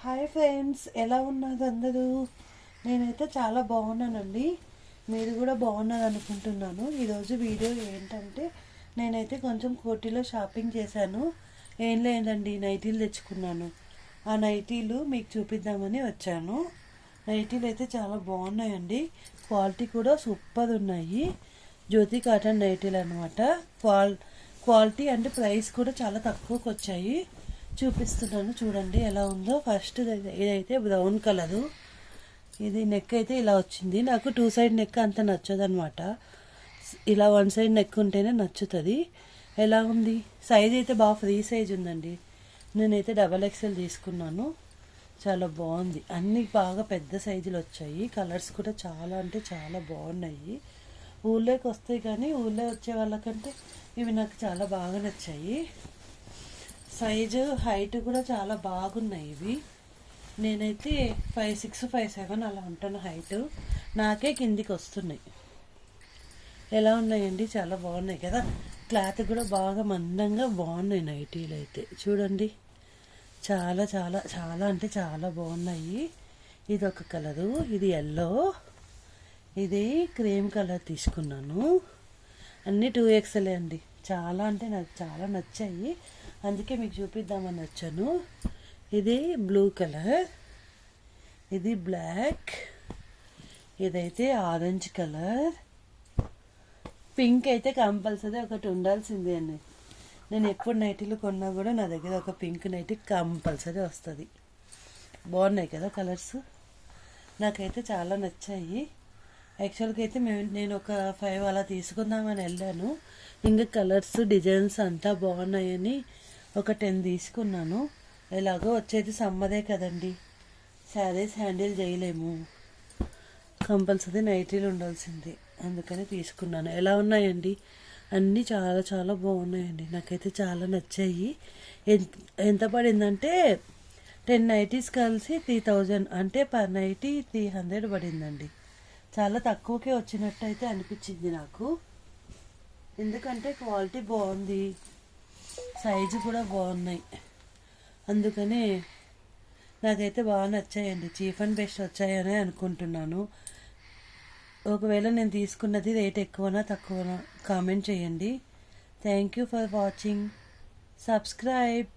Hi friends, ఎలా ఉన్నారు అందరూ? నేనైతే చాలా బాగున్నానండి. మీరు కూడా బాగున్నారు అనుకుంటున్నాను. ఈరోజు వీడియో ఏంటంటే నేనైతే కొంచెం కోటిలో షాపింగ్ చేశాను. ఏం లేదండి, నైటీలు తెచ్చుకున్నాను. ఆ నైటీలు మీకు చూపిద్దామని వచ్చాను. నైటీలు అయితే చాలా బాగున్నాయండి. క్వాలిటీ కూడా సూపర్ ఉన్నాయి. జ్యోతి కాటన్ నైటీలు అనమాట. క్వాలిటీ అంటే ప్రైస్ కూడా చాలా తక్కువకి వచ్చాయి. చూపిస్తున్నాను చూడండి ఎలా ఉందో. ఫస్ట్ ఇదైతే బ్రౌన్ కలరు. ఇది నెక్ అయితే ఇలా వచ్చింది. నాకు 2 సైడ్ నెక్ అంత నచ్చదు అనమాట. ఇలా 1 సైడ్ నెక్ ఉంటేనే నచ్చుతుంది. ఎలా ఉంది? సైజ్ అయితే బాగా ఫ్రీ సైజ్ ఉందండి. నేనైతే XXL తీసుకున్నాను. చాలా బాగుంది. అన్నీ బాగా పెద్ద సైజులు వచ్చాయి. కలర్స్ కూడా చాలా అంటే చాలా బాగున్నాయి. ఊళ్ళోకి వస్తాయి కానీ ఊళ్ళో వచ్చే వాళ్ళకంటే ఇవి నాకు చాలా బాగా నచ్చాయి. సైజు హైట్ కూడా చాలా బాగున్నాయి ఇవి. నేనైతే 5'6", 5'7" అలా ఉంటాను హైట్. నాకే కిందికి వస్తున్నాయి. ఎలా ఉన్నాయండి? చాలా బాగున్నాయి కదా. క్లాత్ కూడా బాగా మందంగా బాగున్నాయి నైటీలు అయితే. చూడండి, చాలా చాలా చాలా అంటే చాలా బాగున్నాయి. ఇది ఒక కలరు, ఇది ఎల్లో, ఇది క్రీమ్ కలర్ తీసుకున్నాను. అన్నీ 2XL అండి. చాలా అంటే నాకు చాలా నచ్చాయి, అందుకే మీకు చూపిద్దామని వచ్చాను. ఇది బ్లూ కలర్, ఇది బ్లాక్, ఇదైతే ఆరెంజ్ కలర్, పింక్ అయితే కంపల్సరీ ఒకటి ఉండాల్సిందే అండి. నేను ఎప్పుడు నైటీలు కొన్నా కూడా నా దగ్గర ఒక పింక్ నైటీ కంపల్సరీ వస్తుంది. బాగున్నాయి కదా కలర్స్. నాకైతే చాలా నచ్చాయి. యాక్చువల్గా అయితే నేను ఒక 5 అలా తీసుకుందామని వెళ్ళాను. ఇంకా కలర్స్ డిజైన్స్ అంతా బాగున్నాయని ఒక 10 తీసుకున్నాను. ఎలాగో వచ్చేది సమ్మరే కదండి, శారీస్ హ్యాండిల్ చేయలేము, కంపల్సరీ నైటీలు ఉండాల్సిందే, అందుకని తీసుకున్నాను. ఎలా ఉన్నాయండి? అన్నీ చాలా చాలా బాగున్నాయండి. నాకైతే చాలా నచ్చాయి. ఎంత పడిందంటే 10 నైటీస్ కలిసి 3000, అంటే పర్ నైటీ 300 పడిందండి. చాలా తక్కువకే వచ్చినట్టు అయితే అనిపించింది నాకు. ఎందుకంటే క్వాలిటీ బాగుంది, సైజు కూడా బాగున్నాయి, అందుకని నాకైతే బాగా నచ్చాయండి. చీప్ అండ్ బెస్ట్ వచ్చాయని అనుకుంటున్నాను. ఒకవేళ నేను తీసుకున్నది రేట్ ఎక్కువనా తక్కువనా కామెంట్ చేయండి. Thank you for watching. Subscribe.